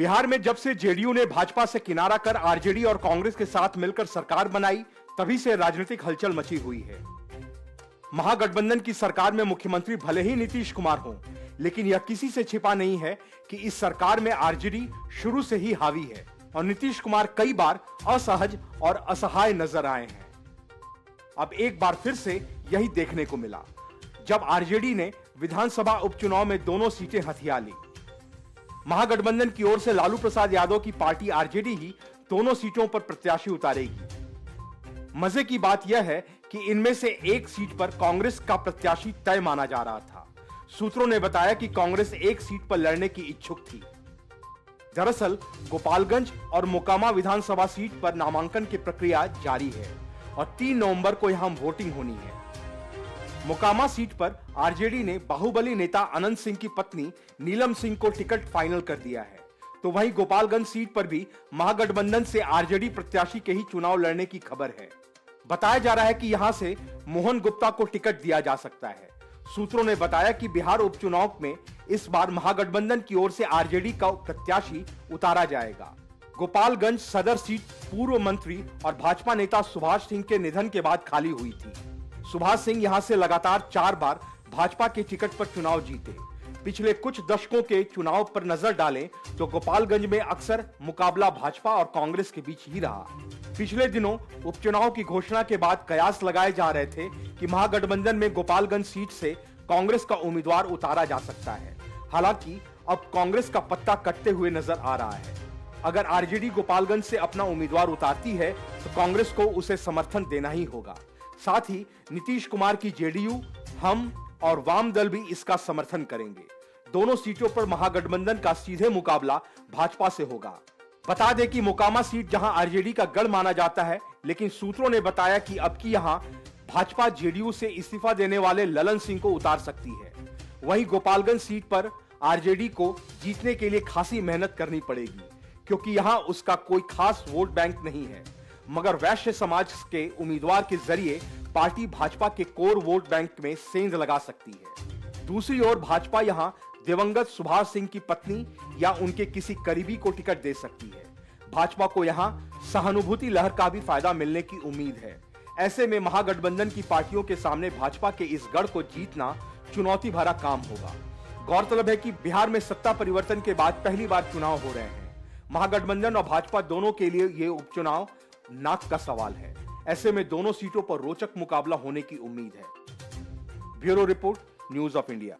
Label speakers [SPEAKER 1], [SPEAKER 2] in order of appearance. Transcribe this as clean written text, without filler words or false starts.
[SPEAKER 1] बिहार में जब से जेडीयू ने भाजपा से किनारा कर आरजेडी और कांग्रेस के साथ मिलकर सरकार बनाई, तभी से राजनीतिक हलचल मची हुई है। महागठबंधन की सरकार में मुख्यमंत्री भले ही नीतीश कुमार हों, लेकिन यह किसी से छिपा नहीं है कि इस सरकार में आरजेडी शुरू से ही हावी है और नीतीश कुमार कई बार असहज और असहाय नजर आए हैं। अब एक बार फिर से यही देखने को मिला जब आरजेडी ने विधानसभा उपचुनाव में दोनों सीटें हथिया ली। महागठबंधन की ओर से लालू प्रसाद यादव की पार्टी आरजेडी ही दोनों सीटों पर प्रत्याशी उतारेगी। मजे की बात यह है कि इनमें से एक सीट पर कांग्रेस का प्रत्याशी तय माना जा रहा था। सूत्रों ने बताया कि कांग्रेस एक सीट पर लड़ने की इच्छुक थी। दरअसल गोपालगंज और मोकामा विधानसभा सीट पर नामांकन की प्रक्रिया जारी है और 3 नवंबर को यहां वोटिंग होनी है। मोकामा सीट पर आरजेडी ने बाहुबली नेता अनंत सिंह की पत्नी नीलम सिंह को टिकट फाइनल कर दिया है, तो वहीं गोपालगंज सीट पर भी महागठबंधन से आरजेडी प्रत्याशी के ही चुनाव लड़ने की खबर है। बताया जा रहा है कि यहां से मोहन गुप्ता को टिकट दिया जा सकता है। सूत्रों ने बताया कि बिहार उपचुनाव में इस बार महागठबंधन की ओर से आरजेडी का प्रत्याशी उतारा जाएगा। गोपालगंज सदर सीट पूर्व मंत्री और भाजपा नेता सुभाष सिंह के निधन के बाद खाली हुई थी। सुभाष सिंह यहां से लगातार 4 बार भाजपा के टिकट पर चुनाव जीते। पिछले कुछ दशकों के चुनाव पर नजर डालें तो गोपालगंज में अक्सर मुकाबला भाजपा और कांग्रेस के बीच ही रहा। पिछले दिनों उपचुनाव की घोषणा के बाद कयास लगाए जा रहे थे कि महागठबंधन में गोपालगंज सीट से कांग्रेस का उम्मीदवार उतारा जा सकता है। हालांकि अब कांग्रेस का पत्ता कटते हुए नजर आ रहा है। अगर आरजेडी गोपालगंज से अपना उम्मीदवार उतारती है तो कांग्रेस को उसे समर्थन देना ही होगा। साथ ही नीतीश कुमार की जेडीयू, हम और वाम दल भी इसका समर्थन करेंगे। दोनों सीटों पर महागठबंधन का सीधे मुकाबला भाजपा से होगा। बता दें कि मोकामा सीट जहां आरजेडी का गढ़ माना जाता है, लेकिन सूत्रों ने बताया कि अब की यहां भाजपा जेडीयू से इस्तीफा देने वाले ललन सिंह को उतार सकती है। वहीं गोपालगंज सीट पर आरजेडी को जीतने के लिए खासी मेहनत करनी पड़ेगी, क्योंकि यहां उसका कोई खास वोट बैंक नहीं है, मगर वैश्य समाज के उम्मीदवार के जरिए पार्टी भाजपा के कोर वोट बैंक में सेंध लगा सकती है। दूसरी ओर भाजपा यहां दिवंगत सुभाष सिंह की पत्नी या उनके किसी करीबी को टिकट दे सकती है। भाजपा को यहां सहानुभूति लहर का भी फायदा मिलने की उम्मीद है। ऐसे में महागठबंधन की पार्टियों के सामने भाजपा के इस गढ़ को जीतना चुनौती भरा काम होगा। गौरतलब है कि बिहार में सत्ता परिवर्तन के बाद पहली बार चुनाव हो रहे हैं। महागठबंधन और भाजपा दोनों के लिए ये उपचुनाव नाक का सवाल है। ऐसे में दोनों सीटों पर रोचक मुकाबला होने की उम्मीद है। Bureau report, news of India.